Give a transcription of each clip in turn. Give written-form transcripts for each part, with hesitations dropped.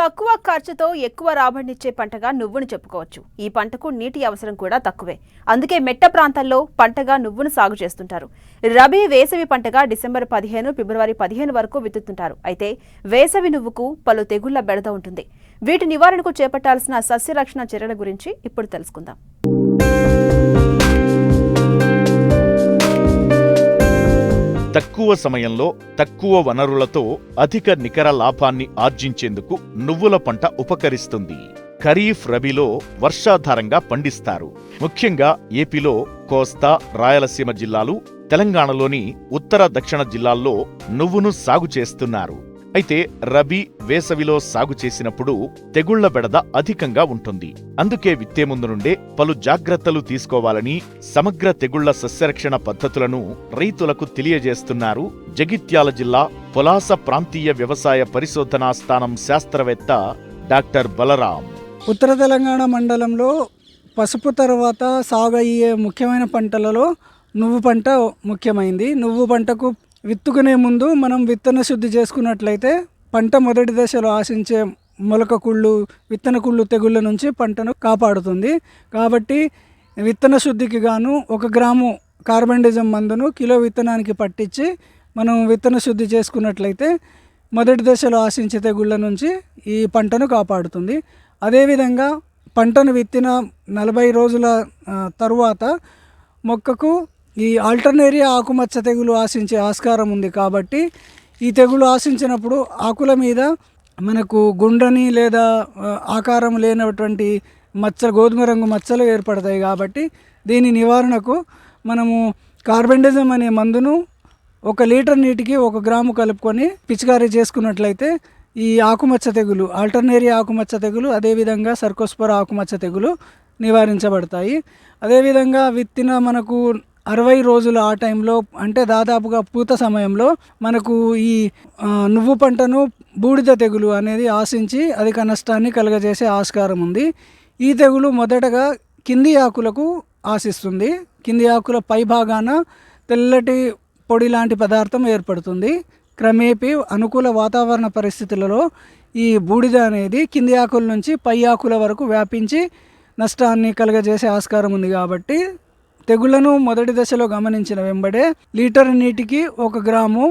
తక్కువ ఖర్చుతో ఎక్కువ రాబడినిచ్చే పంటగా నువ్వును చెప్పుకోవచ్చు. ఈ పంటకు నీటి అవసరం కూడా తక్కువే. అందుకే మెట్ట ప్రాంతాల్లో పంటగా నువ్వును సాగు చేస్తుంటారు. రబీ వేసవి పంటగా డిసెంబర్ 15, ఫిబ్రవరి 15 వరకు విత్తుతుంటారు. అయితే వేసవి నువ్వుకు పలు తెగుళ్ల బెడద ఉంటుంది. వీటి నివారణకు చేపట్టాల్సిన సస్యరక్షణ చర్యల గురించి ఇప్పుడు తెలుసుకుందాం. తక్కువ సమయంలో తక్కువ వనరులతో అధిక నికర లాభాన్ని ఆర్జించేందుకు నువ్వుల పంట ఉపకరిస్తుంది. ఖరీఫ్, రబీలో వర్షాధారంగా పండిస్తారు. ముఖ్యంగా ఏపీలో కోస్తా, రాయలసీమ జిల్లాలు, తెలంగాణలోని ఉత్తర, దక్షిణ జిల్లాల్లో నువ్వును సాగు చేస్తున్నారు. అయితే రబీ, వేసవిలో సాగు చేసినప్పుడు తెగుళ్ల బెడద అధికంగా ఉంటుంది. అందుకే విత్తే ముందు నుండే పలు జాగ్రత్తలు తీసుకోవాలని సమగ్ర తెగుళ్ల సస్యరక్షణ పద్ధతులను రైతులకు తెలియజేస్తున్నారు జగిత్యాల జిల్లా పొలాస ప్రాంతీయ వ్యవసాయ పరిశోధనా స్థానం శాస్త్రవేత్త డాక్టర్ బలరాం. ఉత్తర తెలంగాణ మండలంలో పసుపు తర్వాత సాగు అయ్యే ముఖ్యమైన పంటలలో నువ్వు పంట ముఖ్యమైంది. నువ్వు పంటకు విత్తుకునే ముందు మనం విత్తన శుద్ధి చేసుకున్నట్లయితే పంట మొదటి దశలో ఆశించే మొలక కుళ్ళు, విత్తన కుళ్ళు తెగుళ్ళ నుంచి పంటను కాపాడుతుంది. కాబట్టి విత్తన శుద్ధికి గాను 1 గ్రాము కార్బండిజం మందును కిలో విత్తనానికి పట్టించి మనం విత్తన శుద్ధి చేసుకున్నట్లయితే మొదటి దశలో ఆశించే తెగుళ్ళ నుంచి ఈ పంటను కాపాడుతుంది. అదేవిధంగా పంటను విత్తిన 40 రోజుల తరువాత మొక్కకు ఈ ఆల్టర్నేరియా ఆకుమచ్చ తెగులు ఆశించే ఆస్కారం ఉంది. కాబట్టి ఈ తెగులు ఆశించినప్పుడు ఆకుల మీద మనకు గుండ్రని లేదా ఆకారం లేనటువంటి గోధుమ రంగు మచ్చలు ఏర్పడతాయి. కాబట్టి దీని నివారణకు మనము కార్బండిజం అనే మందును 1 లీటర్ నీటికి 1 గ్రాము కలుపుకొని పిచికారీ చేసుకున్నట్లయితే ఈ ఆకుమచ్చ తెగులు, ఆల్టర్నేరియా ఆకుమచ్చ తెగులు, అదేవిధంగా సర్కోస్పోరా ఆకుమచ్చ తెగులు నివారించబడతాయి. అదేవిధంగా విత్తిన మనకు 60 రోజులు ఆ టైంలో, అంటే దాదాపుగా పూత సమయంలో మనకు ఈ నువ్వు పంటను బూడిద తెగులు అనేది ఆశించి అధిక నష్టాన్ని కలుగజేసే ఆస్కారం ఉంది. ఈ తెగులు మొదటగా కింది ఆకులకు ఆశిస్తుంది. కింది ఆకుల పై భాగాన తెల్లటి పొడి లాంటి పదార్థం ఏర్పడుతుంది. క్రమేపీ అనుకూల వాతావరణ పరిస్థితులలో ఈ బూడిద అనేది కింది ఆకుల నుంచి పై ఆకుల వరకు వ్యాపించి నష్టాన్ని కలుగజేసే ఆస్కారం ఉంది. కాబట్టి తెగుళ్లను మొదటి దశలో గమనించిన వెంబడే లీటర్ నీటికి 1 గ్రాము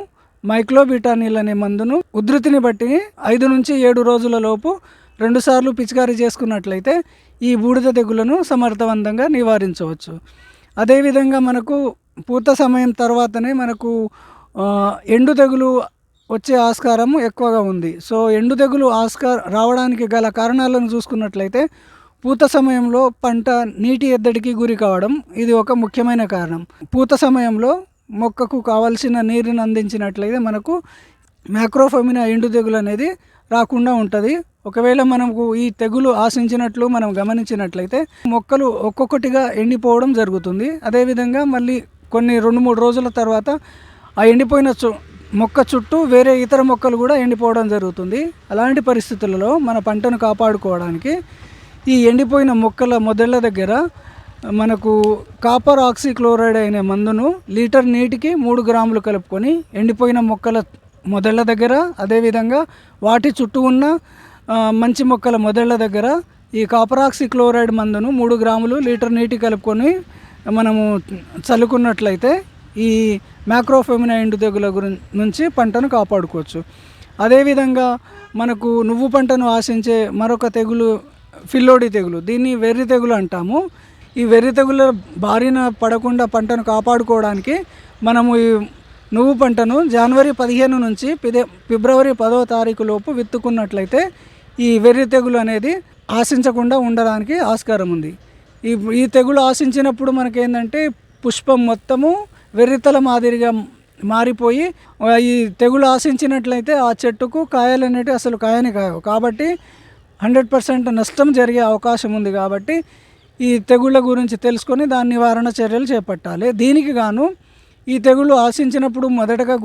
మైక్లోబిటానిల్ అనే మందును ఉధృతిని బట్టి 5 నుంచి 7 రోజుల లోపు 2 సార్లు పిచికారీ చేసుకున్నట్లయితే ఈ బూడిద తెగుళ్లను సమర్థవంతంగా నివారించవచ్చు. అదేవిధంగా మనకు పూత సమయం తర్వాతనే మనకు ఎండు తెగులు వచ్చే ఆస్కారం ఎక్కువగా ఉంది. సో ఎండు తెగులు రావడానికి గల కారణాలను చూసుకున్నట్లయితే పూత సమయంలో పంట నీటి ఎద్దడికి గురి కావడం ఇది ఒక ముఖ్యమైన కారణం. పూత సమయంలో మొక్కకు కావలసిన నీరుని అందించినట్లయితే మనకు మ్యాక్రోఫెమినా ఎండు తెగులు అనేది రాకుండా ఉంటుంది. ఒకవేళ మనకు ఈ తెగులు ఆశించినట్లు మనం గమనించినట్లయితే మొక్కలు ఒక్కొక్కటిగా ఎండిపోవడం జరుగుతుంది. అదేవిధంగా మళ్ళీ కొన్ని 2-3 రోజుల తర్వాత ఆ ఎండిపోయిన మొక్క చుట్టూ వేరే ఇతర మొక్కలు కూడా ఎండిపోవడం జరుగుతుంది. అలాంటి పరిస్థితులలో మన పంటను కాపాడుకోవడానికి ఈ ఎండిపోయిన మొక్కల మొదళ్ళ దగ్గర మనకు కాపర్ ఆక్సిక్లోరైడ్ అనే మందును లీటర్ నీటికి 3 గ్రాములు కలుపుకొని ఎండిపోయిన మొక్కల మొదళ్ళ దగ్గర, అదేవిధంగా వాటి చుట్టూ ఉన్న మంచి మొక్కల మొదళ్ళ దగ్గర ఈ కాపర్ ఆక్సిక్లోరైడ్ మందును 3 గ్రాములు లీటర్ నీటి కలుపుకొని మనము చల్లుకున్నట్లయితే ఈ మ్యాక్రోఫెమినా ఎండు తెగుల నుంచి పంటను కాపాడుకోవచ్చు. అదేవిధంగా మనకు నువ్వు పంటను ఆశించే మరొక తెగులు ఫిల్లోడి తెగులు. దీన్ని వెర్రి తెగులు అంటాము. ఈ వెర్రి తెగుల బారిన పడకుండా పంటను కాపాడుకోవడానికి మనము ఈ నువ్వు పంటను జనవరి 15 నుంచి ఫిబ్రవరి 10వ తారీఖు లోపు విత్తుకున్నట్లయితే ఈ వెర్రి తెగులు అనేది ఆశించకుండా ఉండడానికి ఆస్కారం ఉంది. ఈ తెగులు ఆశించినప్పుడు మనకేంటంటే పుష్పం మొత్తము వెర్రితల మాదిరిగా మారిపోయి ఈ తెగులు ఆశించినట్లయితే ఆ చెట్టుకు కాయలు అనేవి అసలు కాయని కావు. కాబట్టి 100% నష్టం జరిగే అవకాశం ఉంది. కాబట్టి ఈ తెగుళ్ళ గురించి తెలుసుకొని దాని నివారణ చర్యలు చేపట్టాలి. దీనికి గాను ఈ తెగుళ్ళు ఆశించినప్పుడు మొదటగా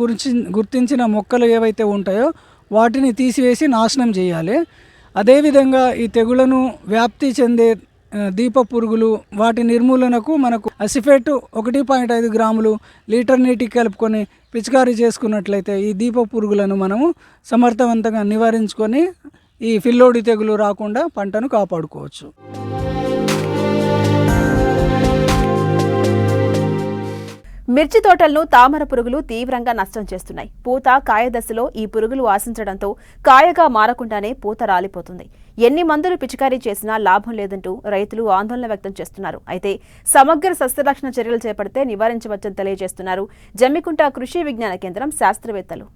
గుర్తించిన మొక్కలు ఏవైతే ఉంటాయో వాటిని తీసివేసి నాశనం చేయాలి. అదేవిధంగా ఈ తెగుళ్లను వ్యాప్తి చెందే దీప పురుగులు వాటి నిర్మూలనకు మనకు అసిఫేట్ 1.5 గ్రాములు లీటర్ నీటికి కలుపుకొని పిచికారీ చేసుకున్నట్లయితే ఈ దీప పురుగులను మనము సమర్థవంతంగా నివారించుకొని ఈ ఫిల్లోడి తెగులు రాకుండా పంటను కాపాడుకోవచ్చు. మిర్చి తోటలను తామర పురుగులు తీవ్రంగా నష్టం చేస్తున్నాయి. పూత కాయ దశలో ఈ పురుగులు ఆశించడంతో కాయగా మారకుండానే పూత రాలిపోతుంది. ఎన్ని మందులు పిచికారీ చేసినా లాభం లేదంటూ రైతులు ఆందోళన వ్యక్తం చేస్తున్నారు. అయితే సమగ్ర సస్యరక్షణ చర్యలు చేపడితే నివారించవచ్చని తెలియజేస్తున్నారు జమ్మికుంట కృషి విజ్ఞాన కేంద్రం శాస్త్రవేత్తలు.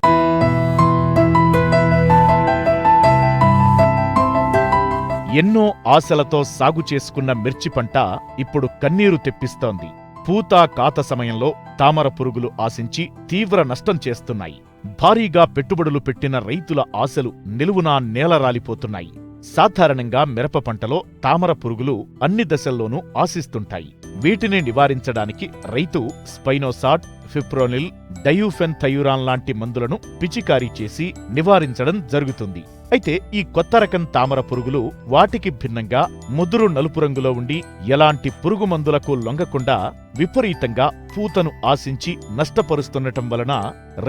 ఎన్నో ఆశలతో సాగు చేసుకున్న మిర్చి పంట ఇప్పుడు కన్నీరు తెప్పిస్తోంది. పూత కాత సమయంలో తామర పురుగులు ఆశించి తీవ్ర నష్టం చేస్తున్నాయి. భారీగా పెట్టుబడులు పెట్టిన రైతుల ఆశలు నిలువునా నేలరాలిపోతున్నాయి. సాధారణంగా మిరప పంటలో తామర పురుగులు అన్ని దశల్లోనూ ఆశిస్తుంటాయి. వీటిని నివారించడానికి రైతు స్పైనోసాట్, ఫిప్రోనిల్, డయూఫెన్థయూరాన్ లాంటి మందులను పిచికారీ చేసి నివారించడం జరుగుతుంది. అయితే ఈ కొత్త రకం తామర పురుగులు వాటికి భిన్నంగా ముదురు నలుపు రంగులో ఉండి ఎలాంటి పురుగు మందులకు లొంగకుండా విపరీతంగా పూతను ఆశించి నష్టపరుస్తుండటం వలన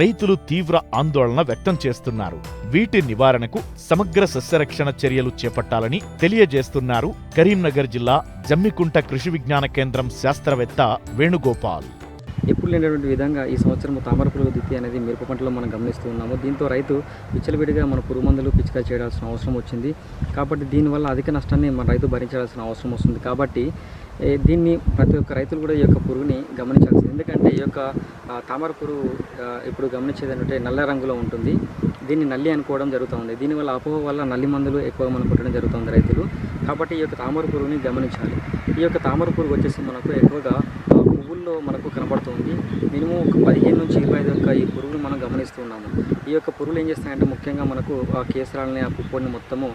రైతులు తీవ్ర ఆందోళన వ్యక్తం చేస్తున్నారు. వీటి నివారణకు సమగ్ర సస్యరక్షణ చర్యలు చేపట్టాలని తెలియజేస్తున్నారు కరీంనగర్ జిల్లా జమ్మికుంట కృషి విజ్ఞాన కేంద్రం శాస్త్రవేత్త వేణుగోపాల్. ఎప్పుడు లేనటువంటి విధంగా ఈ సంవత్సరం తామర పురుగు దిత్తి అనేది మిరప పంటలో మనం గమనిస్తూ ఉన్నాము. దీంతో రైతు విచ్చలవిడిగా మన పురుగు మందులు పిచికారీ చేయాల్సిన అవసరం వచ్చింది. కాబట్టి దీనివల్ల అధిక నష్టాన్ని మన రైతు భరించాల్సిన అవసరం వస్తుంది. కాబట్టి దీన్ని ప్రతి ఒక్క రైతులు కూడా ఈ యొక్క పురుగుని గమనించాల్సింది. ఎందుకంటే ఈ యొక్క తామర పురుగు ఇప్పుడు గమనించేది ఏంటంటే నల్ల రంగులో ఉంటుంది. దీన్ని నల్లి అనుకోవడం జరుగుతుంది. దీనివల్ల అపోహ వల్ల నల్లి మందులు ఎక్కువగా మనం కొట్టడం జరుగుతుంది రైతులు. కాబట్టి ఈ యొక్క తామర పురుగుని గమనించాలి. ఈ యొక్క తామర పురుగు వచ్చేసి మనకు ఎక్కువగా పువ్వుల్లో మనకు కనబడుతుంది. మినిమం ఒక 15 నుంచి 25 యొక్క ఈ పురుగులు మనం గమనిస్తున్నాము. ఈ యొక్క పురుగులు ఏం చేస్తాయంటే ముఖ్యంగా మనకు ఆ కేసరాలని, ఆ పుప్పొడిని మొత్తము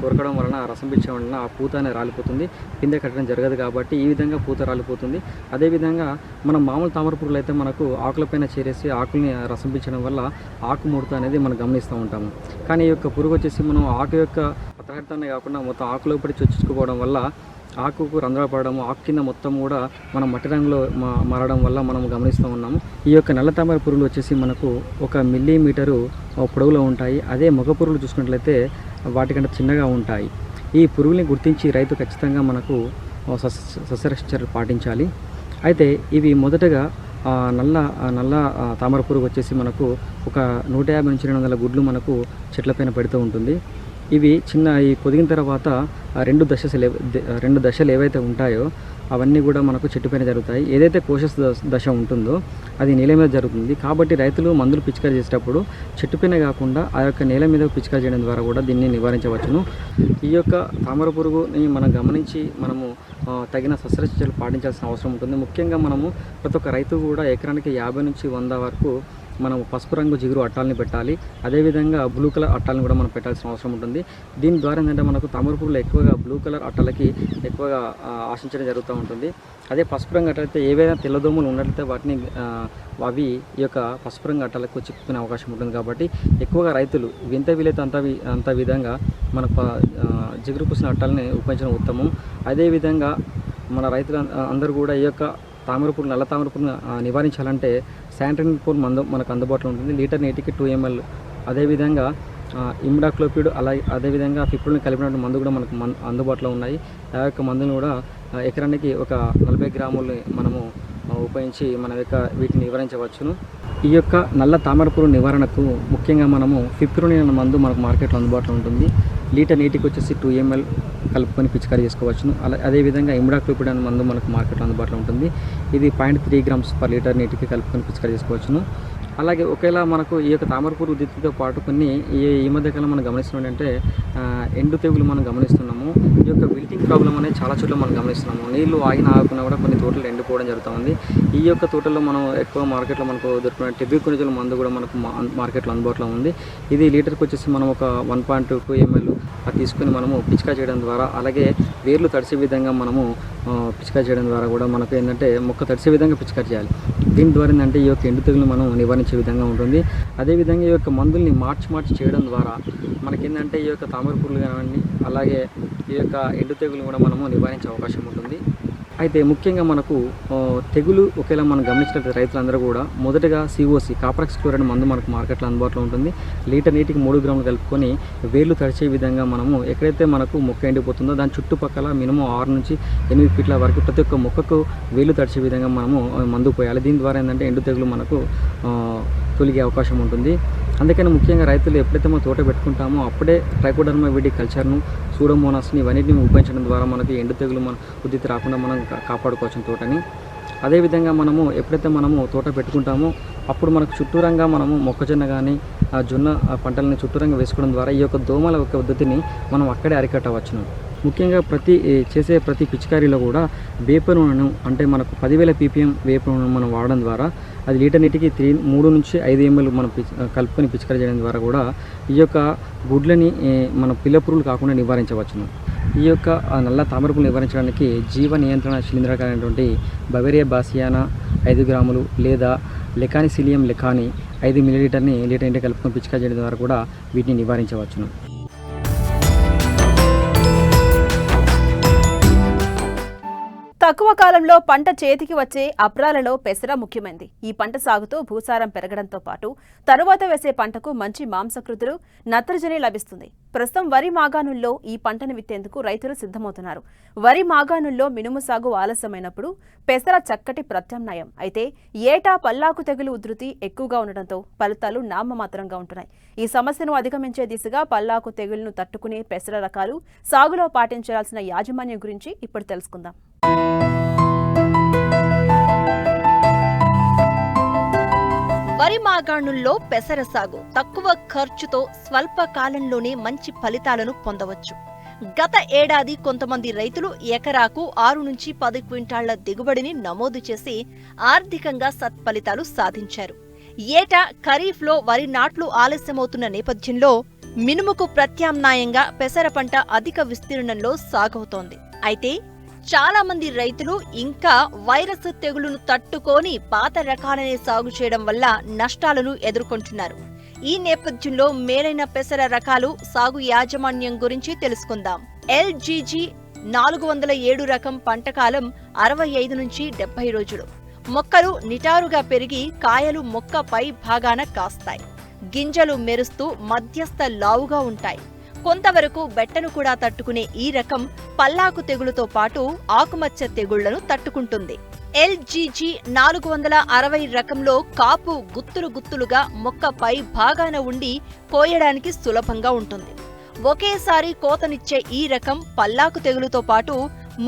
కొరకడం వలన, రసం పీల్చడం వలన ఆ పూత అనేది రాలిపోతుంది. పిందె కట్టడం జరగదు కాబట్టి ఈ విధంగా పూత రాలిపోతుంది. అదేవిధంగా మనం మామూలు తామర పురుగులు అయితే మనకు ఆకులపైన చేరేసి ఆకుల్ని రసం పీల్చడం వల్ల ఆకు ముడత అనేది మనం గమనిస్తూ ఉంటాము. కానీ ఈ యొక్క పురుగు వచ్చేసి మనం ఆకు యొక్క పత్రహరితాన్ని కాకుండా మొత్తం ఆకులోపడి చొచ్చుకోవడం వల్ల ఆకుకు రంధ్రాలు పడడము, ఆకు కింద మొత్తం కూడా మనం మట్టి రంగులో మారడం వల్ల మనం గమనిస్తూ ఉన్నాము. ఈ యొక్క నల్ల తామర పురుగులు వచ్చేసి మనకు 1 మిల్లీమీటరు పొడవులో ఉంటాయి. అదే మగ పురుగులు చూసుకున్నట్లయితే వాటికంటే చిన్నగా ఉంటాయి. ఈ పురుగుల్ని గుర్తించి రైతు ఖచ్చితంగా మనకు సస్యరక్షణ చర్యలు పాటించాలి. అయితే ఇవి మొదటగా నల్ల తామర పురుగు వచ్చేసి మనకు ఒక 150 నుంచి 200 గుడ్లు మనకు చెట్లపైన పెడుతూ ఉంటుంది. ఇవి ఈ పొదిగిన తర్వాత 2 దశలు ఏవైతే ఉంటాయో అవన్నీ కూడా మనకు చెట్టుపైన జరుగుతాయి. ఏదైతే కోశ దశ ఉంటుందో అది నేల మీద జరుగుతుంది. కాబట్టి రైతులు మందులు పిచికారీ చేసేటప్పుడు చెట్టుపైన కాకుండా ఆ యొక్క నేల మీద పిచికారీ చేయడం ద్వారా కూడా దీన్ని నివారించవచ్చును. ఈ యొక్క తామర పురుగుని మనం గమనించి మనము తగిన సస్యరక్షణలు పాటించాల్సిన అవసరం ఉంటుంది. ముఖ్యంగా మనము ప్రతి ఒక్క రైతు కూడా ఎకరానికి 50 నుంచి 100 వరకు మనం పసుపు రంగు జిగురు అట్టాలని పెట్టాలి. అదేవిధంగా బ్లూ కలర్ అట్టాలను కూడా మనం పెట్టాల్సిన అవసరం ఉంటుంది. దీని ద్వారా ఏంటంటే మనకు తామర పురుగులు ఎక్కువగా బ్లూ కలర్ అట్టలకి ఎక్కువగా ఆశించడం జరుగుతూ ఉంటుంది. అదే పసుపు రంగు అట్టలైతే ఏవైనా తెల్లదోమలు ఉన్నట్లయితే వాటిని అవి ఈ యొక్క పసుపు రంగు అట్టలకు చిక్కుకునే అవకాశం ఉంటుంది. కాబట్టి ఎక్కువగా రైతులు ఎంత వీలైతే అంత విధంగా మన జిగురు పూసిన అట్టాలని ఉపయోగించడం ఉత్తమం. అదేవిధంగా మన రైతులు అందరూ కూడా ఈ యొక్క నల్ల తామర పురుగును నివారించాలంటే శాంట్రినిపోల్ మందు మనకు అందుబాటులో ఉంటుంది. లీటర్ నీటికి 2 ml. అదేవిధంగా ఇమిడాక్లోపిడ్ అదేవిధంగా ఫిప్రోనిల్ కలిపినటువంటి మందు కూడా మనకు అందుబాటులో ఉన్నాయి. ఆ యొక్క మందును కూడా ఎకరానికి ఒక 40 గ్రాములు మనము ఉపయోగించి మన యొక్క వీటిని నివారించవచ్చును. ఈ యొక్క నల్ల తామర పురుగు నివారణకు ముఖ్యంగా మనము ఫిప్రోనిల్ అనే మందు మనకు మార్కెట్లో అందుబాటులో ఉంటుంది. లీటర్ నీటికి వచ్చేసి 2 ml కలుపుకొని పిచికారీ చేసుకోవచ్చును. అదేవిధంగా ఇమిడాక్లోపిడ్ అనే మందు మనకు మార్కెట్లో అందుబాటులో ఉంటుంది. ఇది 0.3 grams per లీటర్ నీటికి కలుపుకొని పిచికారీ చేసుకోవచ్చును. అలాగే ఒకేలా మనకు ఈ యొక్క తామర పురుగు దిత్తితో పాటు కొన్ని ఈ మధ్యకాలం మనం గమనిస్తున్నాం అంటే ఎండు తెగులు మనం గమనిస్తున్నాము. ఈ యొక్క విల్టింగ్ ప్రాబ్లం అనేది చాలా చోట్ల మనం గమనిస్తున్నాము. నీళ్లు ఆగకుండా కూడా కొన్ని తోటలు ఎండిపోవడం జరుగుతుంది. ఈ యొక్క తోటల్లో మనం ఎక్కువ మార్కెట్లో మనకు దొరుకుతున్న టెబిక్వినజోల్ మందు కూడా మనకు మార్కెట్లో అందుబాటులో ఉంది. ఇది లీటర్కి వచ్చేసి మనం ఒక 1.2 ml తీసుకొని మనము పిచికారీ చేయడం ద్వారా, అలాగే వేర్లు తడిసే విధంగా మనము పిచికారీ చేయడం ద్వారా కూడా మనకు ఏంటంటే మొక్క తడిసే విధంగా పిచికారీ చేయాలి. దీని ద్వారా ఏంటంటే ఈ యొక్క ఎండు తెగులు మనం నివారించే విధంగా ఉంటుంది. అదేవిధంగా ఈ యొక్క మందుల్ని మార్చి చేయడం ద్వారా మనకేంటంటే ఈ యొక్క తామర పురుగులు కానివ్వండి, అలాగే ఈ యొక్క ఎండు తెగులు కూడా మనము నివారించే అవకాశం ఉంటుంది. అయితే ముఖ్యంగా మనకు తెగులు ఒకేలా మనం గమనించినట్లయితే రైతులందరూ కూడా మొదటగా సిఓసి కాప్రాక్స్ క్లోరైడ్ మందు మనకు మార్కెట్లో అందుబాటులో ఉంటుంది. లీటర్ నీటికి 3 గ్రాములు కలుపుకొని వేర్లు తడిచే విధంగా మనము ఎక్కడైతే మనకు మొక్క ఎండిపోతుందో దాని చుట్టుపక్కల మినిమం 6 నుంచి 8 ఫీట్ల వరకు ప్రతి ఒక్క మొక్కకు వేర్లు తడిచే విధంగా మనము మందు పోయాలి. దీని ద్వారా ఏంటంటే ఎండు తెగులు మనకు తొలగే అవకాశం ఉంటుంది. అందుకని ముఖ్యంగా రైతులు ఎప్పుడైతే మనం తోట పెట్టుకుంటామో అప్పుడే ట్రైకోడర్మా విడి కల్చర్ను, సూడోమోనాస్ని ఇవన్నిటిని ఉపయోగించడం ద్వారా మనకి ఎండు తెగులు మన ఉద్ధృతి రాకుండా మనం కాపాడుకోవచ్చు తోటని. అదేవిధంగా మనము ఎప్పుడైతే మనము తోట పెట్టుకుంటామో అప్పుడు మనకు చుట్టూరంగా మనము మొక్కజొన్న కానీ జొన్న పంటలని చుట్టూరంగా వేసుకోవడం ద్వారా ఈ యొక్క దోమల యొక్క ఉద్ధృతిని మనం అక్కడే అరికట్టవచ్చును. ముఖ్యంగా ప్రతి పిచికారీలో కూడా వేప నూనెను అంటే మనకు 10,000 ppm వేప నూనెను మనం వాడడం ద్వారా అది లీటర్ నీటికి 3 నుంచి 5 ml మనం కలుపుకొని పిచికారీ చేయడం ద్వారా కూడా ఈ యొక్క గుడ్లని మన పిల్ల పురుగులు కాకుండా నివారించవచ్చును. ఈ యొక్క నల్ల తామర పురుగులు నివారించడానికి జీవ నియంత్రణ శిలీంధ్రకారైనటువంటి బవేరియా బాసియానా 5 గ్రాములు లేదా లెకానిసిలియం లెకాని 5 మిల్లీలీటర్ని లీటర్ నీటికి కలుపుకొని పిచికారీ చేయడం ద్వారా కూడా వీటిని నివారించవచ్చును. తక్కువ కాలంలో పంట చేతికి వచ్చే అప్రాలలో పెసర ముఖ్యమైనది. ఈ పంట సాగుతో భూసారం పెరగడంతో పాటు తరువాత వేసే పంటకు మంచి మాంసకృతులు, నత్రజని లభిస్తుంది. ప్రస్తుతం వరి మాగాణుల్లో ఈ పంటను విత్తేందుకు రైతులు సిద్ధమవుతున్నారు. వరి మాగాణుల్లో మినుము సాగు ఆలస్యమైనప్పుడు పెసర చక్కటి ప్రత్యామ్నాయం. అయితే ఏటా పల్లాకు తెగులు ఉధృతి ఎక్కువగా ఉండటంతో ఫలితాలు నామమాత్రంగా ఉంటున్నాయి. ఈ సమస్యను అధిగమించే దిశగా పల్లాకు తెగులును తట్టుకునే పెసర రకాలు సాగులో పాటించాల్సిన యాజమాన్యం గురించి ఇప్పుడు తెలుసుకుందాం. వరి మాగాణుల్లో పెసర సాగు తక్కువ ఖర్చుతో స్వల్ప కాలంలోనే మంచి ఫలితాలను పొందవచ్చు. గత ఏడాది కొంతమంది రైతులు ఎకరాకు 6 నుంచి 10 క్వింటాళ్ల దిగుబడిని నమోదు చేసి ఆర్థికంగా సత్ఫలితాలు సాధించారు. ఏటా ఖరీఫ్లో వరి నాట్లు ఆలస్యమవుతున్న నేపథ్యంలో మినుముకు ప్రత్యామ్నాయంగా పెసర పంట అధిక విస్తీర్ణంలో సాగవుతోంది. అయితే చాలా మంది రైతులు ఇంకా వైరస్ తెగులును తట్టుకొని పాత రకాలనే సాగు చేయడం వల్ల నష్టాలను ఎదుర్కొంటున్నారు. ఈ నేపథ్యంలో మేలైన పెసర రకాలు సాగు యాజమాన్యం గురించి తెలుసుకుందాం. LGG 407 రకం పంటకాలం 65 నుంచి 70 రోజులు. మొక్కలు నిటారుగా పెరిగి కాయలు మొక్క పై భాగాన కాస్తాయి. గింజలు మెరుస్తూ మధ్యస్థ లావుగా ఉంటాయి. కొంతవరకు బెట్టను కూడా తట్టుకునే ఈ రకం పల్లాకు తెగులుతో పాటు ఆకుమచ్చ తెగుళ్లను తట్టుకుంటుంది. LGG 460 రకంలో కాపు గుత్తులు గుత్తులుగా మొక్క పై భాగాన ఉండి కోయడానికి సులభంగా ఉంటుంది. ఒకేసారి కోతనిచ్చే ఈ రకం పల్లాకు తెగులుతో పాటు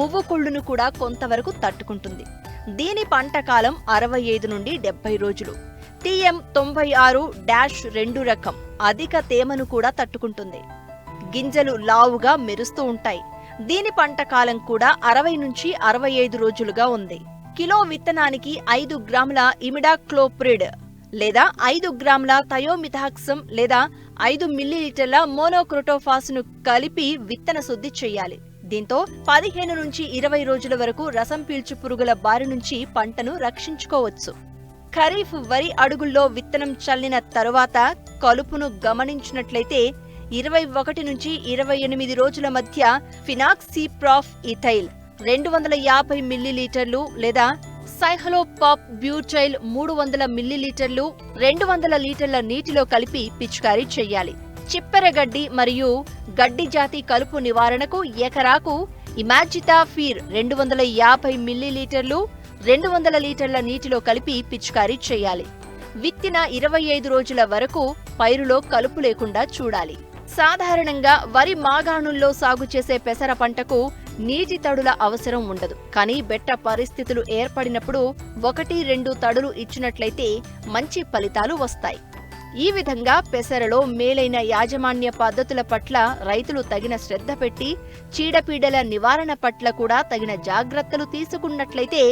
మువ్వు కుళ్ళును కూడా కొంతవరకు తట్టుకుంటుంది. దీని పంటకాలం 65 నుండి 70 రోజులు. TM 96-2 రకం అధిక తేమను కూడా తట్టుకుంటుంది. గింజలు లావుగా మెరుస్తూ ఉంటాయి. దీని పంటకాలం కూడా 60 నుంచి 65 రోజులుగా ఉంది. కిలో విత్తనానికి 5 గ్రాముల ఇమిడాక్లోప్రిడ్ లేదా 5 గ్రాముల థయోమిథాక్సమ్ లేదా 5 మిల్లీలీటర్ల మోనోక్రోటోఫాస్ను కలిపి విత్తన శుద్ధి చేయాలి. దీంతో 15 నుంచి 20 రోజుల వరకు రసం పీల్చు పురుగుల బారి నుంచి పంటను రక్షించుకోవచ్చు. ఖరీఫ్ వరి అడుగుల్లో విత్తనం చల్లిన తరువాత కలుపును గమనించినట్లయితే 21 నుంచి 28 రోజుల మధ్య ఫినాక్సీప్రాఫ్ ఇథైల్ 250 మిల్లీలీటర్లు లేదా సైహలోపాప్ బ్యూటైల్ 300 మిల్లీలీటర్లు 200 లీటర్ల నీటిలో కలిపి పిచికారీ చెయ్యాలి. చిప్పెరగడ్డి మరియు గడ్డి జాతి కలుపు నివారణకు ఎకరాకు ఇమాజిటాఫీర్ 250 మిల్లీలీటర్లు 200 లీటర్ల నీటిలో కలిపి పిచికారీ చెయ్యాలి. విత్తిన 25 రోజుల వరకు పైరులో కలుపు లేకుండా చూడాలి. సాధారణంగా వరి మాగాణుల్లో సాగు చేసే పెసర పంటకు నీటి తడుల అవసరం ఉండదు. కానీ బెట్ట పరిస్థితులు ఏర్పడినప్పుడు 1-2 తడులు ఇచ్చినట్లయితే మంచి ఫలితాలు వస్తాయి. ఈ విధంగా పెసరలో మేలైన యాజమాన్య పద్ధతుల పట్ల రైతులు తగిన శ్రద్ధ పెట్టి చీడపీడల నివారణ పట్ల కూడా తగిన జాగ్రత్తలు తీసుకున్నట్లయితే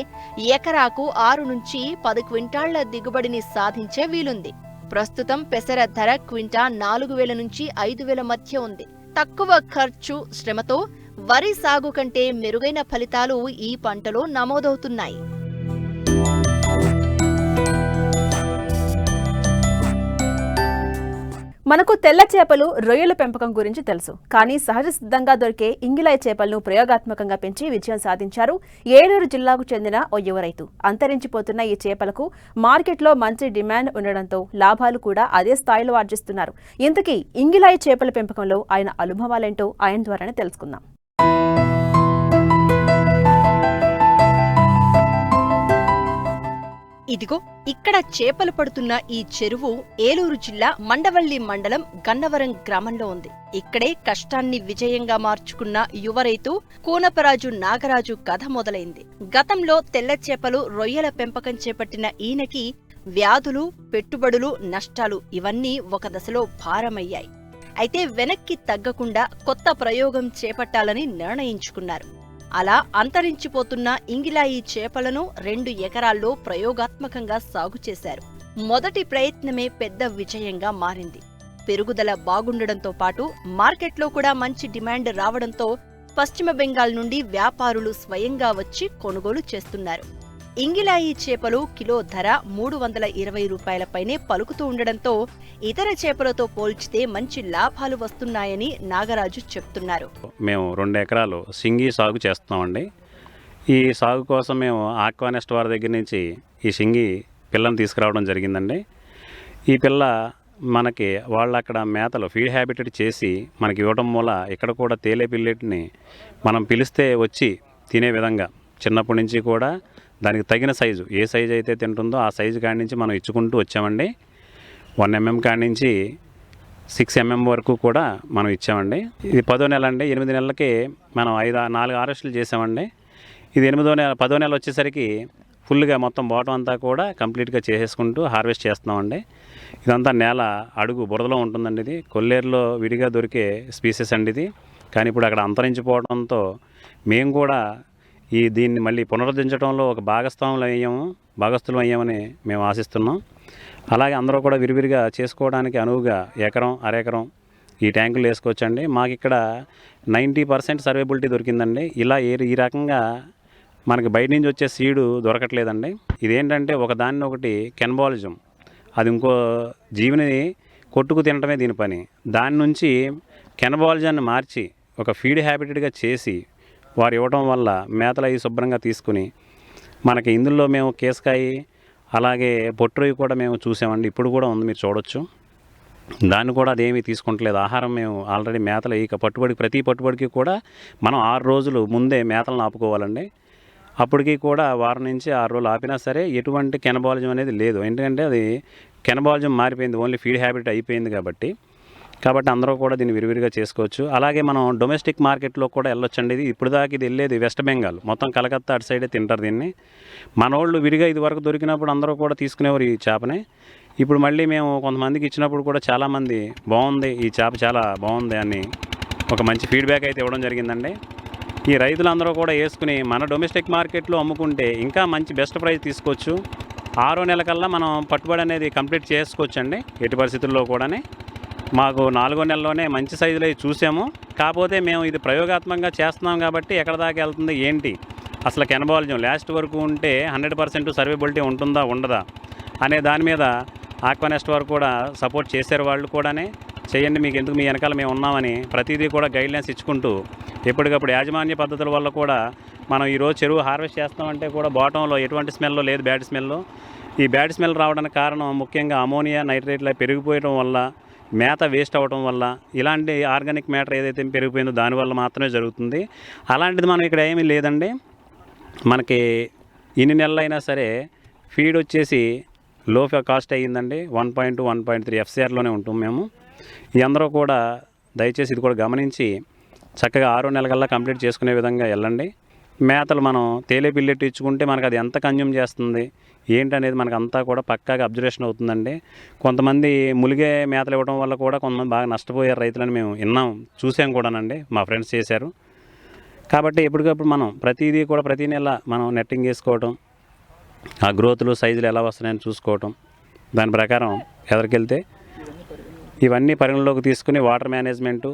ఎకరాకు 6 నుంచి 10 క్వింటాళ్ల దిగుబడిని సాధించే వీలుంది. ప్రస్తుతం పెసర ధర క్వింటా 4,000 నుంచి 5,000 మధ్య ఉంది. తక్కువ ఖర్చు, శ్రమతో వరి సాగు కంటే మెరుగైన ఫలితాలు ఈ పంటలో నమోదవుతున్నాయి. మనకు తెల్ల చేపలు రొయ్యల పెంపకం గురించి తెలుసు, కానీ సహజ సిద్ధంగా దొరికే ఇంగిలాయ్ చేపలను ప్రయోగాత్మకంగా పెంచి విజయం సాధించారు ఏలూరు జిల్లాకు చెందిన ఓ యువ రైతు. అంతరించిపోతున్న ఈ చేపలకు మార్కెట్లో మంచి డిమాండ్ ఉండడంతో లాభాలు కూడా అదే స్థాయిలో ఆర్జిస్తున్నారు. ఇంతకీ ఇంగిలాయ్ చేపల పెంపకంలో ఆయన అనుభవాలేంటో ఆయన ద్వారానే తెలుసుకుందాం. ఇదిగో ఇక్కడ చేపలు పడుతున్న ఈ చెరువు ఏలూరు జిల్లా మండవల్లి మండలం గన్నవరం గ్రామంలో ఉంది. ఇక్కడే కష్టాన్ని విజయంగా మార్చుకున్న యువ రైతు కూనపరాజు నాగరాజు కథ మొదలైంది. గతంలో తెల్ల చేపలు రొయ్యల పెంపకం చేపట్టిన ఈయనకి వ్యాధులు, పెట్టుబడులు, నష్టాలు ఇవన్నీ ఒక దశలో భారమయ్యాయి. అయితే వెనక్కి తగ్గకుండా కొత్త ప్రయోగం చేపట్టాలని నిర్ణయించుకున్నారు. అలా అంతరించిపోతున్న ఇంగిలాయి చేపలను 2 ఎకరాల్లో ప్రయోగాత్మకంగా సాగు చేశారు. మొదటి ప్రయత్నమే పెద్ద విజయంగా మారింది. పెరుగుదల బాగుండడంతో పాటు మార్కెట్లో కూడా మంచి డిమాండ్ రావడంతో పశ్చిమ బెంగాల్ నుండి వ్యాపారులు స్వయంగా వచ్చి కొనుగోలు చేస్తున్నారు. ఇంగిలాయి చేపలు కిలో ధర 320 రూపాయలపైనే పలుకుతూ ఉండడంతో ఇతర చేపలతో పోల్చితే మంచి లాభాలు వస్తున్నాయని నాగరాజు చెప్తున్నారు. మేము 2 ఎకరాలు సింగి సాగు చేస్తున్నామండి. ఈ సాగు కోసం మేము ఆక్వానెస్ట్ వారి దగ్గర నుంచి ఈ సింగి పిల్లని తీసుకురావడం జరిగిందండి. ఈ పిల్ల మనకి వాళ్ళు అక్కడ మేతలు ఫీడ్ హ్యాబిటెట్ చేసి మనకి ఇవ్వడం వల్ల ఇక్కడ కూడా తేలే పిల్లటిని మనం పిలిస్తే వచ్చి తినే విధంగా చిన్నప్పటి నుంచి కూడా దానికి తగిన సైజు, ఏ సైజు అయితే తింటుందో ఆ సైజు కాడి నుంచి మనం ఇచ్చుకుంటూ వచ్చామండి. 1 mm కాడి నుంచి 6 mm వరకు కూడా మనం ఇచ్చామండి. ఇది 10వ నెల అండి. 8 నెలలకి మనం 4 హార్వెస్టులు చేసామండి. ఇది 10వ నెల వచ్చేసరికి ఫుల్గా మొత్తం బాటం అంతా కూడా కంప్లీట్గా చేసేసుకుంటూ హార్వెస్ట్ చేస్తున్నామండి. ఇదంతా నేల అడుగు బురదలో ఉంటుందండి. ఇది కొల్లేరులో విడిగా దొరికే స్పీసెస్ అండి ఇది. కానీ ఇప్పుడు అక్కడ అంతరించిపోవడంతో మేము కూడా దీన్ని మళ్ళీ పునరుద్ధరించడంలో ఒక భాగస్థులం అయ్యామని మేము ఆశిస్తున్నాం. అలాగే అందరూ కూడా విరివిరిగా చేసుకోవడానికి అనువుగా ఎకరం, అరెకరం ఈ ట్యాంకులు వేసుకోవచ్చండి. మాకు ఇక్కడ 90% సర్వేబిలిటీ దొరికిందండి. ఇలా ఈ రకంగా మనకి బయట నుంచి వచ్చే సీడు దొరకట్లేదండి. ఇదేంటంటే ఒకదాన్ని ఒకటి కెన్బాలిజం, అది ఇంకో జీవిని కొట్టుకు తినటమే దీని పని. దాని నుంచి కెన్బాలిజాన్ని మార్చి ఒక ఫీడ్ హ్యాబిటెట్గా చేసి వారు ఇవ్వడం వల్ల మేతలు అవి శుభ్రంగా తీసుకుని మనకి ఇందులో మేము కేసకాయ అలాగే పొట్టురొయ్యి కూడా మేము చూసామండి. ఇప్పుడు కూడా ఉంది, మీరు చూడొచ్చు. దాన్ని కూడా అదేమీ తీసుకుంటలేదు. ఆహారం మేము ఆల్రెడీ మేతలు ప్రతి పట్టుబడికి కూడా మనం 6 రోజులు ముందే మేతలను ఆపుకోవాలండి. అప్పటికి కూడా వారం నుంచి 6 రోజులు ఆపినా సరే ఎటువంటి కెనబాలిజం అనేది లేదు. ఎందుకంటే అది కెనబాలిజం మారిపోయింది, ఓన్లీ ఫీడ్ హ్యాబిట్ అయిపోయింది కాబట్టి అందరూ కూడా దీన్ని విరివిరిగా చేసుకోవచ్చు. అలాగే మనం డొమెస్టిక్ మార్కెట్లో కూడా వెళ్ళొచ్చండి. ఇది ఇప్పుడు దాకా ఇది వెళ్ళేది వెస్ట్ బెంగాల్, మొత్తం కలకత్తా అటు సైడే తింటారు దీన్ని. మన వాళ్ళు విరిగా ఇది వరకు దొరికినప్పుడు అందరూ కూడా తీసుకునేవారు ఈ చేపని. ఇప్పుడు మళ్ళీ మేము కొంతమందికి ఇచ్చినప్పుడు కూడా చాలామంది బాగుంది, ఈ చేప చాలా బాగుంది అని ఒక మంచి ఫీడ్బ్యాక్ అయితే ఇవ్వడం జరిగిందండి. ఈ రైతులందరూ కూడా వేసుకుని మన డొమెస్టిక్ మార్కెట్లో అమ్ముకుంటే ఇంకా మంచి బెస్ట్ ప్రైస్ తీసుకోవచ్చు. 6వ నెల కల్లా మనం పట్టుబడి అనేది కంప్లీట్ చేసుకోవచ్చండి. ఎట్టి పరిస్థితుల్లో కూడా మాకు 4వ నెలలోనే మంచి సైజులో చూసాము. కాకపోతే మేము ఇది ప్రయోగాత్మకంగా చేస్తున్నాం కాబట్టి ఎక్కడ దాకా వెళ్తుంది ఏంటి, అసలు కెనబాలిజం లాస్ట్ వరకు ఉంటే 100% సర్వేబిలిటీ ఉంటుందా ఉండదా అనే దాని మీద ఆక్వానెస్ట్ వారు కూడా సపోర్ట్ చేశారు. వాళ్ళు కూడానే చేయండి, మీకు ఎందుకు, మీ వెనకాల మేము ఉన్నామని ప్రతిదీ కూడా గైడ్లైన్స్ ఇచ్చుకుంటూ ఎప్పటికప్పుడు యాజమాన్య పద్ధతుల వల్ల కూడా మనం ఈరోజు చెరువు హార్వెస్ట్ చేస్తామంటే కూడా బాటంలో ఎటువంటి స్మెల్ లేదు, బ్యాడ్ స్మెల్. ఈ బ్యాడ్ స్మెల్ రావడానికి కారణం ముఖ్యంగా అమోనియా నైట్రేట్లు పెరిగిపోయడం వల్ల, మేత వేస్ట్ అవ్వడం వల్ల, ఇలాంటి ఆర్గానిక్ మ్యాటర్ ఏదైతే పెరిగిపోయిందో దానివల్ల మాత్రమే జరుగుతుంది. అలాంటిది మనం ఇక్కడ ఏమీ లేదండి. మనకి ఇన్ని నెలలైనా సరే ఫీడ్ వచ్చేసి లో కాస్ట్ అయ్యిందండి. 1.2, 1.3 FCRలోనే ఉంటాం మేము. ఈ అందరూ కూడా దయచేసి ఇది కూడా గమనించి చక్కగా 6వ నెల కల్లా కంప్లీట్ చేసుకునే విధంగా వెళ్ళండి. మేతలు మనం తేలే పిల్లెట్టు ఇచ్చుకుంటే మనకు అది ఎంత కన్జ్యూమ్ చేస్తుంది ఏంటనేది మనకు అంతా కూడా పక్కాగా అబ్జర్వేషన్ అవుతుందండి. కొంతమంది ములిగే మేతలు ఇవ్వడం వల్ల కూడా కొంతమంది బాగా నష్టపోయారు రైతులని మేము విన్నాం, చూసాం కూడానండి, మా ఫ్రెండ్స్ చేశారు. కాబట్టి ఎప్పటికప్పుడు మనం ప్రతిదీ కూడా ప్రతి నెల మనం నెట్టింగ్ వేసుకోవటం, ఆ గ్రోత్లు సైజులు ఎలా వస్తున్నాయని చూసుకోవటం, దాని ప్రకారం ఎదరికెళ్తే ఇవన్నీ పరిగణలోకి తీసుకుని వాటర్ మేనేజ్మెంటు,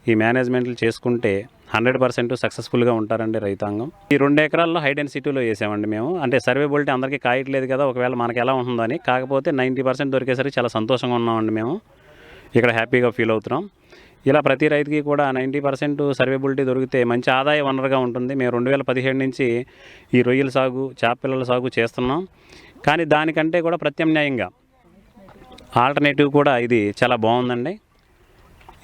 ఈ మేనేజ్మెంట్లు చేసుకుంటే 100% సక్సెస్ఫుల్గా ఉంటారండి రైతాంగం. ఈ 2 ఎకరాల్లో హై డెన్సిటీలో వేసామండి మేము. అంటే సర్వేబిలిటీ అందరికీ కాయట్లేదు కదా, ఒకవేళ మనకి ఎలా ఉంటుందని. కాకపోతే 90% దొరికేసరికి చాలా సంతోషంగా ఉన్నామండి మేము. ఇక్కడ హ్యాపీగా ఫీల్ అవుతున్నాం. ఇలా ప్రతి రైతుకి కూడా 90% సర్వేబిలిటీ దొరికితే మంచి ఆదాయ వనరుగా ఉంటుంది. మేము 2017 నుంచి ఈ రొయ్యల సాగు, చేపపిల్లల సాగు చేస్తున్నాం. కానీ దానికంటే కూడా ప్రత్యామ్నాయంగా ఆల్టర్నేటివ్ కూడా ఇది చాలా బాగుందండి.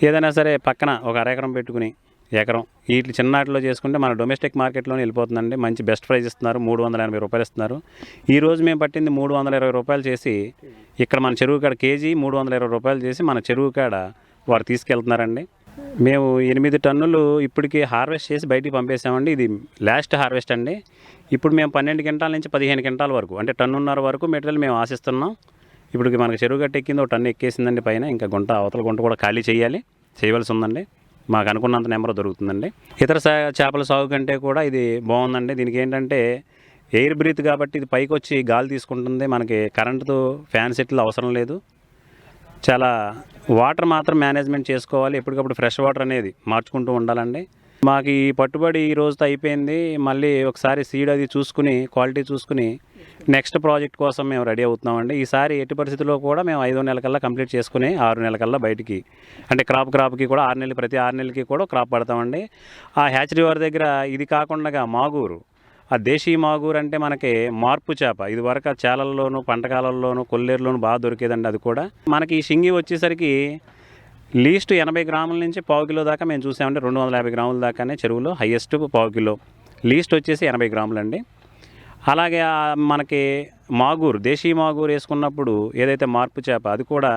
ఏదైనా సరే పక్కన ఒక అరెకరం పెట్టుకుని ఎకరం వీటి చిన్నాటిలో చేసుకుంటే మన డొమెస్టిక్ మార్కెట్లోనే వెళ్ళిపోతుందండి. మంచి బెస్ట్ ప్రైస్ ఇస్తున్నారు, 380 రూపాయలు ఇస్తున్నారు. ఈరోజు మేము పట్టింది 320 రూపాయలు చేసి ఇక్కడ మన చెరువు కాడ కేజీ 320 రూపాయలు చేసి మన చెరువు కాడ వారు తీసుకెళ్తున్నారండి. మేము 8 టన్నులు ఇప్పటికి హార్వెస్ట్ చేసి బయటికి పంపేసామండి. ఇది లాస్ట్ హార్వెస్ట్ అండి. ఇప్పుడు మేము 12 క్వింటాల నుంచి 15 క్వింటాల వరకు అంటే టన్నున్నర వరకు మెటీరియల్ మేము ఆశిస్తున్నాం. ఇప్పటికి మనకు చెరువు గట్ట ఎక్కింది, ఒక టన్ను ఎక్కేసిందండి పైన. ఇంకా గుంట అవతల గుంట కూడా ఖాళీ చేయవలసి ఉందండి. మాకు అనుకున్నంత నెంబర్ దొరుకుతుందండి. ఇతర చేపల సాగు కంటే కూడా ఇది బాగుందండి. దీనికి ఏంటంటే ఎయిర్ బ్రీత్ కాబట్టి ఇది పైకి వచ్చి గాలి తీసుకుంటుంది. మనకి కరెంటుతో ఫ్యాన్ సెట్లు అవసరం లేదు. చాలా వాటర్ మాత్రం మేనేజ్మెంట్ చేసుకోవాలి. ఎప్పటికప్పుడు ఫ్రెష్ వాటర్ అనేది మార్చుకుంటూ ఉండాలండి. మాకు ఈ పట్టుబడి ఈ రోజుతో అయిపోయింది. మళ్ళీ ఒకసారి సీడ్ అది చూసుకుని క్వాలిటీ చూసుకుని నెక్స్ట్ ప్రాజెక్ట్ కోసం మేము రెడీ అవుతున్నామండి. ఈసారి ఎట్టి పరిస్థితుల్లో కూడా మేము 5 నెలల కల్లా కంప్లీట్ చేసుకుని 6 నెలల కల్లా బయటికి అంటే క్రాప్కి కూడా 6 నెలలు, ప్రతి 6 నెలలకి కూడా క్రాప్ పడతామండి. ఆ హ్యాచరీ వారి దగ్గర ఇది కాకుండా మాగూరు, ఆ దేశీ మాగూరు అంటే మనకి మార్పు చేప, ఇది వరకు చేలల్లోనూ పంటకాలల్లోనూ కొల్లేరులోనూ బాగా దొరికేదండి. అది కూడా మనకి ఈ షింగి వచ్చేసరికి లీస్ట్ 80 గ్రాముల నుంచి పావు కిలో దాకా మేము చూసామంటే 250 గ్రాముల దాకానే చెరువులో హైయెస్ట్ పావు కిలో, లీస్ట్ వచ్చేసి 80 గ్రాములు అండి. అలాగే మనకి మాగూరు, దేశీ మాగూరు వేసుకున్నప్పుడు ఏదైతే మార్పు చేప అది కూడా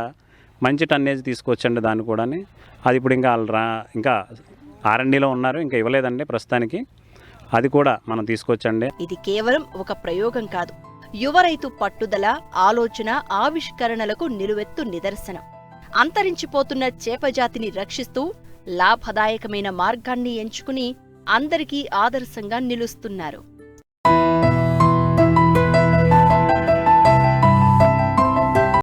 మంచి టన్నేజ్ తీసుకొచ్చండి. దాన్ని కూడా అది ఇప్పుడు ఇంకా R&Dలో ఉన్నారు, ఇంకా ఇవ్వలేదండి ప్రస్తుతానికి. అది కూడా మనం తీసుకొచ్చండి. ఇది కేవలం ఒక ప్రయోగం కాదు, యువ రైతు పట్టుదల, ఆలోచన, ఆవిష్కరణలకు నిలువెత్తు నిదర్శనం. అంతరించిపోతున్న చేపజాతిని రక్షిస్తూ లాభదాయకమైన మార్గాన్ని ఎంచుకుని అందరికీ ఆదర్శంగా నిలుస్తున్నారు.